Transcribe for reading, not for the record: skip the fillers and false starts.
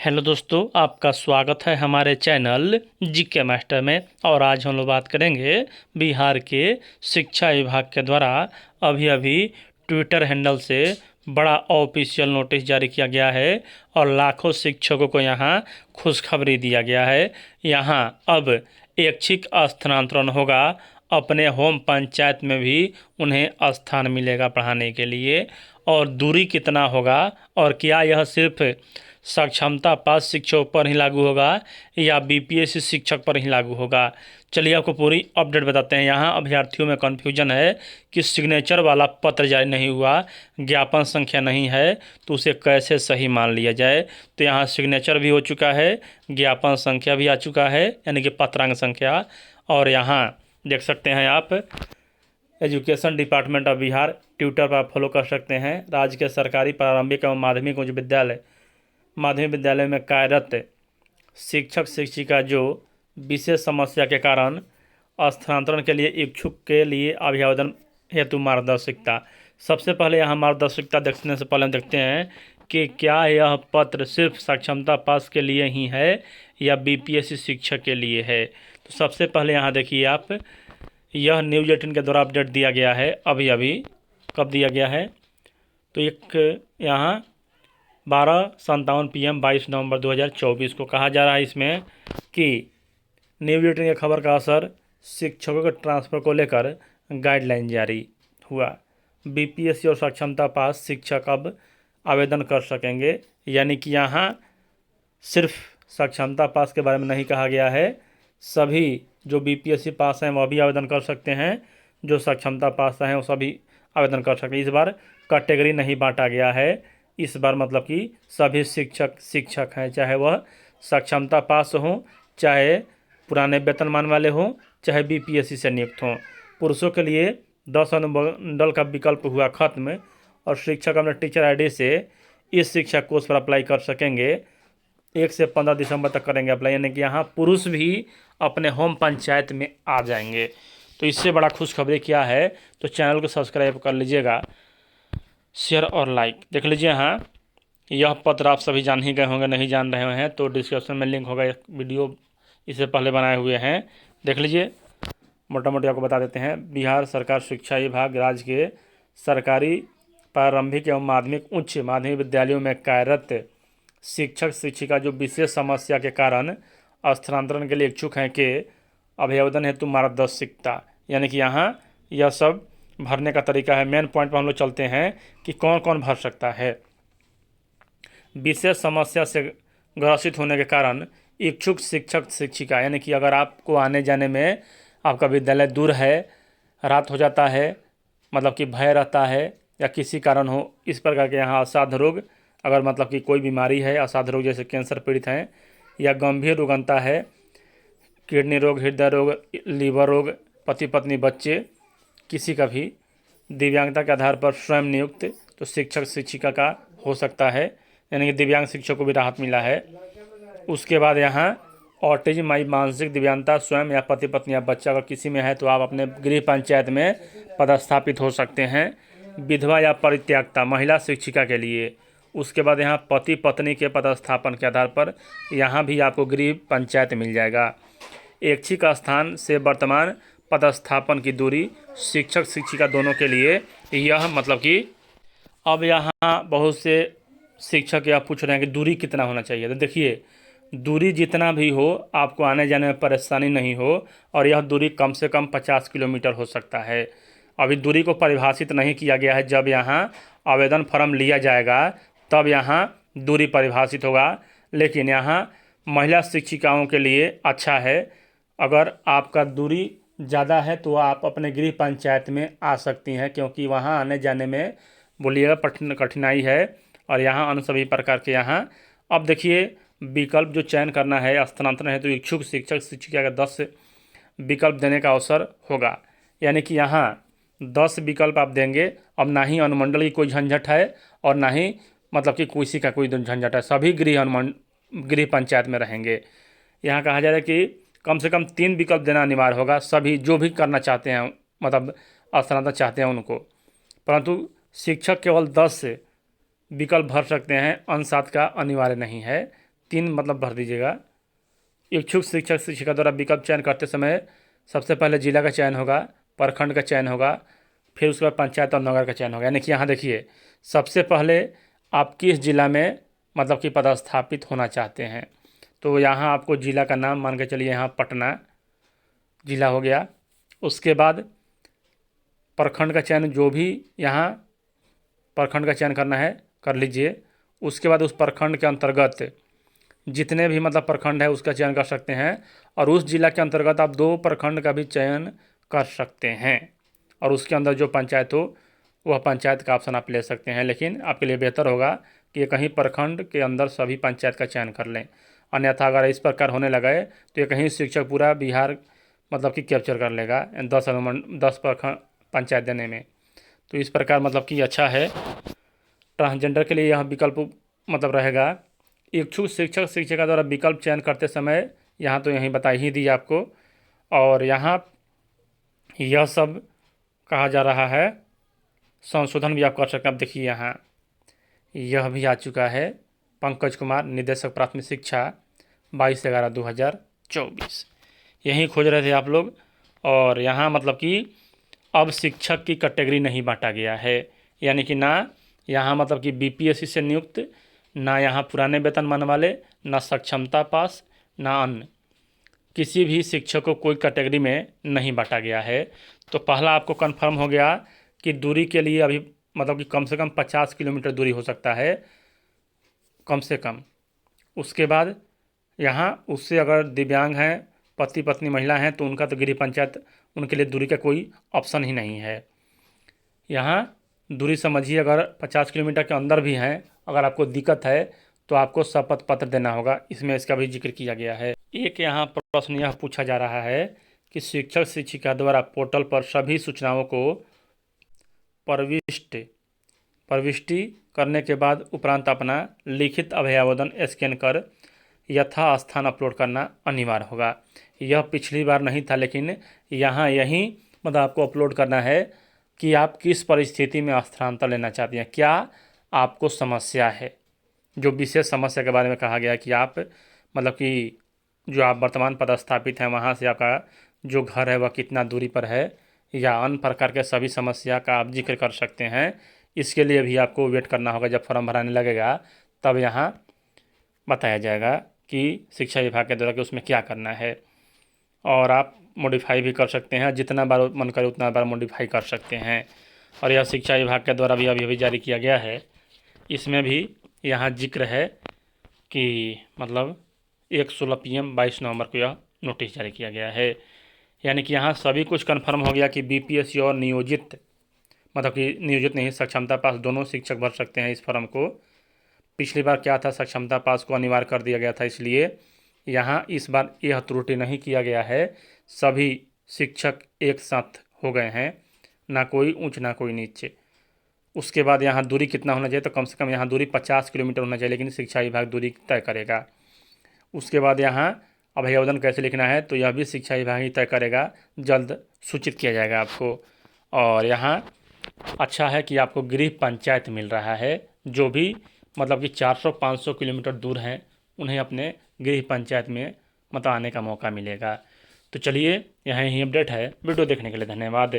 Hello दोस्तों, आपका स्वागत है हमारे चैनल जीके मास्टर में। और आज हम लोग बात करेंगे बिहार के शिक्षा विभाग के द्वारा अभी अभी ट्विटर हैंडल से बड़ा ऑफिशियल नोटिस जारी किया गया है और लाखों शिक्षकों को यहाँ खुशखबरी दिया गया है। यहाँ अब ऐच्छिक स्थानांतरण होगा, अपने होम पंचायत में भी उन्हें स्थान मिलेगा पढ़ाने के लिए। और दूरी कितना होगा और क्या यह सिर्फ सक्षमता पास शिक्षकों पर ही लागू होगा या बीपीएससी शिक्षक पर ही लागू होगा, चलिए आपको पूरी अपडेट बताते हैं। यहाँ अभ्यर्थियों में कन्फ्यूजन है कि सिग्नेचर वाला पत्र जारी नहीं हुआ, ज्ञापन संख्या नहीं है, तो उसे कैसे सही मान लिया जाए। तो यहाँ सिग्नेचर भी हो चुका है, ज्ञापन संख्या भी आ चुका है, यानी कि पत्रांक संख्या। और यहाँ देख सकते हैं आप, education department of Bihar Twitter पर आप फॉलो कर सकते हैं। राज्य के सरकारी प्रारंभिक एवं माध्यमिक विद्यालय में कार्यरत शिक्षक शिक्षिका जो विशेष समस्या के कारण स्थानांतरण के लिए इच्छुक के लिए अभिवादन हेतु मार्गदर्शिका। सबसे पहले यहाँ मार्गदर्शिका देखने से पहले हम देखते हैं कि क्या यह पत्र सिर्फ सक्षमता पास के लिए ही है या बीपीएससी शिक्षक के लिए है। तो सबसे पहले यहाँ देखिए आप, यह न्यूज़ 18 के द्वारा अपडेट दिया गया है अभी अभी। कब दिया गया है तो एक यहाँ 12:57 PM 22 नवंबर 2024 को कहा जा रहा है इसमें कि न्यूज़ 18 की खबर का असर, शिक्षकों के ट्रांसफ़र को लेकर गाइडलाइन जारी हुआ। बीपीएससी और सक्षमता पास शिक्षक अब आवेदन कर सकेंगे, यानी कि यहाँ सिर्फ सक्षमता पास के बारे में नहीं कहा गया है, सभी जो बीपीएससी पास हैं वह भी आवेदन कर सकते हैं, जो सक्षमता पास हैं वो सभी आवेदन कर सकते हैं। इस बार कैटेगरी नहीं बांटा गया है, इस बार मतलब कि सभी शिक्षक हैं, चाहे वह सक्षमता पास हों, चाहे पुराने वेतनमान वाले हों, चाहे बीपीएससी से नियुक्त हों। पुरुषों के लिए 10 अनुमंडल का विकल्प हुआ खत्म और शिक्षक अपने टीचर आईडी से इस शिक्षा कोर्स पर अप्लाई कर सकेंगे। 1 से 15 दिसंबर तक करेंगे अप्लाई, यानी कि यहाँ पुरुष भी अपने होम पंचायत में आ जाएंगे। तो इससे बड़ा खुशखबरी क्या है, तो चैनल को सब्सक्राइब कर लीजिएगा, शेयर और लाइक देख लीजिए। हाँ, यह पत्र आप सभी जान ही गए होंगे, नहीं जान रहे हैं तो डिस्क्रिप्शन में लिंक होगा, एक वीडियो इससे पहले बनाए हुए हैं, देख लीजिए। मोटा मोटी आपको बता देते हैं। बिहार सरकार शिक्षा विभाग राज्य के सरकारी प्रारंभिक एवं माध्यमिक उच्च माध्यमिक विद्यालयों में कार्यरत शिक्षक शिक्षिका जो विशेष समस्या के कारण स्थानांतरण के लिए इच्छुक हैं के अभिवादन हेतु मार्गदर्शिका, यानी कि यहाँ यह सब भरने का तरीका है। मेन पॉइंट पर हम लोग चलते हैं कि कौन कौन भर सकता है। विशेष समस्या से ग्रसित होने के कारण इच्छुक शिक्षक शिक्षिका, यानी कि अगर आपको आने जाने में आपका विद्यालय दूर है, रात हो जाता है, मतलब कि भय रहता है या किसी कारण हो, इस प्रकार के यहाँ असाध्य रोग, अगर मतलब कि कोई बीमारी है, असाध्य रोग जैसे कैंसर पीड़ित हैं या गंभीर रुग्णता है, किडनी रोग, हृदय रोग, लीवर रोग, पति पत्नी बच्चे, किसी का भी दिव्यांगता के आधार पर स्वयं नियुक्त, तो शिक्षक शिक्षिका का हो सकता है, यानी कि दिव्यांग शिक्षक को भी राहत मिला है। उसके बाद यहाँ ऑटिज्म माई मानसिक दिव्यांगता स्वयं या पति पत्नी या बच्चा अगर किसी में है तो आप अपने गृह पंचायत में पदस्थापित हो सकते हैं। विधवा या परित्यक्ता महिला शिक्षिका के लिए। उसके बाद यहाँ पति पत्नी के पदस्थापन के आधार पर यहाँ भी आपको गृह पंचायत मिल जाएगा। ऐच्छिक स्थान से वर्तमान पदस्थापन की दूरी शिक्षक शिक्षिका दोनों के लिए यह मतलब कि अब यहाँ बहुत से शिक्षक यह पूछ रहे हैं कि दूरी कितना होना चाहिए। तो देखिए, दूरी जितना भी हो, आपको आने जाने में परेशानी नहीं हो, और यह दूरी कम से कम 50 किलोमीटर हो सकता है। अभी दूरी को परिभाषित नहीं किया गया है, जब यहाँ आवेदन फॉर्म लिया जाएगा तब यहाँ दूरी परिभाषित होगा। लेकिन यहाँ महिला शिक्षिकाओं के लिए अच्छा है, अगर आपका दूरी ज़्यादा है तो आप अपने गृह पंचायत में आ सकती हैं, क्योंकि वहाँ आने जाने में बोलिएगा कठिनाई है। और यहाँ अन्य सभी प्रकार के यहाँ अब देखिए विकल्प जो चयन करना है, स्थानांतरण है तो इच्छुक शिक्षक शिक्षिका का 10 विकल्प देने का अवसर होगा, यानी कि यहाँ 10 विकल्प आप देंगे। अब ना ही अनुमंडल की कोई झंझट है और ना ही मतलब कि किसी का कोई झंझट है, सभी गृह पंचायत में रहेंगे। यहाँ कहा जा रहा है कि कम से कम 3 विकल्प देना अनिवार्य होगा, सभी जो भी करना चाहते हैं, मतलब स्थानांतरण चाहते हैं उनको, परंतु शिक्षक केवल 10 विकल्प भर सकते हैं, अंक 7 का अनिवार्य नहीं है। 3 मतलब भर दीजिएगा। इच्छुक शिक्षक शिक्षिका द्वारा विकल्प चयन करते समय सबसे पहले जिला का चयन होगा, प्रखंड का चयन होगा, फिर उसके बाद पंचायत और नगर का चयन होगा। यानी कि यहाँ देखिए, सबसे पहले आप किस जिला में मतलब कि पदस्थापित होना चाहते हैं, तो यहाँ आपको जिला का नाम मान के चलिए, यहाँ पटना जिला हो गया। उसके बाद प्रखंड का चयन, जो भी यहाँ प्रखंड का चयन करना है कर लीजिए। उसके बाद उस प्रखंड के अंतर्गत जितने भी मतलब प्रखंड है उसका चयन कर सकते हैं, और उस जिला के अंतर्गत आप 2 प्रखंड का भी चयन कर सकते हैं, और उसके अंदर जो पंचायत हो वह पंचायत का ऑप्शन आप ले सकते हैं। लेकिन आपके लिए बेहतर होगा कि ये कहीं प्रखंड के अंदर सभी पंचायत का चयन कर लें, अन्यथा अगर इस प्रकार होने लगे तो ये कहीं शिक्षक पूरा बिहार मतलब कि कैप्चर कर लेगा 10 प्रखंड पंचायत देने में। तो इस प्रकार मतलब कि अच्छा है। ट्रांसजेंडर के लिए यह विकल्प मतलब रहेगा, इच्छुक शिक्षक शिक्षिका द्वारा विकल्प चयन करते समय, यहाँ तो यहीं बता ही दी आपको। और यहाँ यह सब कहा जा रहा है, संशोधन भी आप कर सकते हैं। आप देखिए यहाँ यह भी आ चुका है, पंकज कुमार निदेशक प्राथमिक शिक्षा 22/11/2024, यहीं खोज रहे थे आप लोग। और यहाँ मतलब कि अब शिक्षक की कैटेगरी नहीं बांटा गया है, यानी कि ना यहाँ मतलब कि बीपीएससी से नियुक्त, ना यहाँ पुराने वेतनमान वाले, ना सक्षमता पास, ना अन्य, किसी भी शिक्षक को कोई कैटेगरी में नहीं बांटा गया है। तो पहला आपको कंफर्म हो गया कि दूरी के लिए अभी मतलब कि कम से कम 50 किलोमीटर दूरी हो सकता है, कम से कम। उसके बाद यहाँ उससे अगर दिव्यांग हैं, पति पत्नी महिला हैं, तो उनका तो गृह पंचायत, उनके लिए दूरी का कोई ऑप्शन ही नहीं है। यहाँ दूरी समझिए, अगर 50 किलोमीटर के अंदर भी हैं, अगर आपको दिक्कत है तो आपको शपथ पत्र देना होगा, इसमें इसका भी जिक्र किया गया है। एक यहाँ प्रश्न यह पूछा जा रहा है कि शिक्षक शिक्षिका द्वारा पोर्टल पर सभी सूचनाओं को प्रविष्टि करने के बाद उपरांत अपना लिखित अभ्यावेदन स्कैन कर यथास्थान अपलोड करना अनिवार्य होगा। यह पिछली बार नहीं था, लेकिन यहाँ यही मतलब आपको अपलोड करना है कि आप किस परिस्थिति में स्थानांतरण लेना चाहते हैं, क्या आपको समस्या है। जो विशेष समस्या के बारे में कहा गया है कि आप मतलब कि जो आप वर्तमान पदस्थापित हैं वहाँ से आपका जो घर है वह कितना दूरी पर है, या अन्य प्रकार के सभी समस्या का आप जिक्र कर सकते हैं। इसके लिए भी आपको वेट करना होगा, जब फॉर्म भराने लगेगा तब यहाँ बताया जाएगा कि शिक्षा विभाग के द्वारा कि उसमें क्या करना है। और आप मॉडिफाई भी कर सकते हैं, जितना बार मन करे उतना बार मॉडिफाई कर सकते हैं। और यह शिक्षा विभाग के द्वारा भी अभी जारी किया गया है। इसमें भी यहाँ जिक्र है कि मतलब 1:16 PM 22 नवंबर को यह नोटिस जारी किया गया है। यानी कि यहाँ सभी कुछ कन्फर्म हो गया कि बीपीएससी और नियोजित मतलब कि नियोजित नहीं, सक्षमता पास दोनों शिक्षक भर सकते हैं इस फॉर्म को। पिछली बार क्या था, सक्षमता पास को अनिवार्य कर दिया गया था, इसलिए यहाँ इस बार यह त्रुटि नहीं किया गया है। सभी शिक्षक एक साथ हो गए हैं, ना कोई ऊंच ना कोई नीचे। उसके बाद यहाँ दूरी कितना होना चाहिए, तो कम से कम यहाँ दूरी 50 किलोमीटर होना चाहिए, लेकिन शिक्षा विभाग दूरी तय करेगा। उसके बाद यहाँ अभ्यावेदन कैसे लिखना है, तो यह भी शिक्षा विभाग ही तय करेगा, जल्द सूचित किया जाएगा आपको। और यहाँ अच्छा है कि आपको गृह पंचायत मिल रहा है, जो भी मतलब कि 400-500 किलोमीटर दूर हैं उन्हें अपने गृह पंचायत में मतलब आने का मौका मिलेगा। तो चलिए, यहाँ ही अपडेट है। वीडियो देखने के लिए धन्यवाद।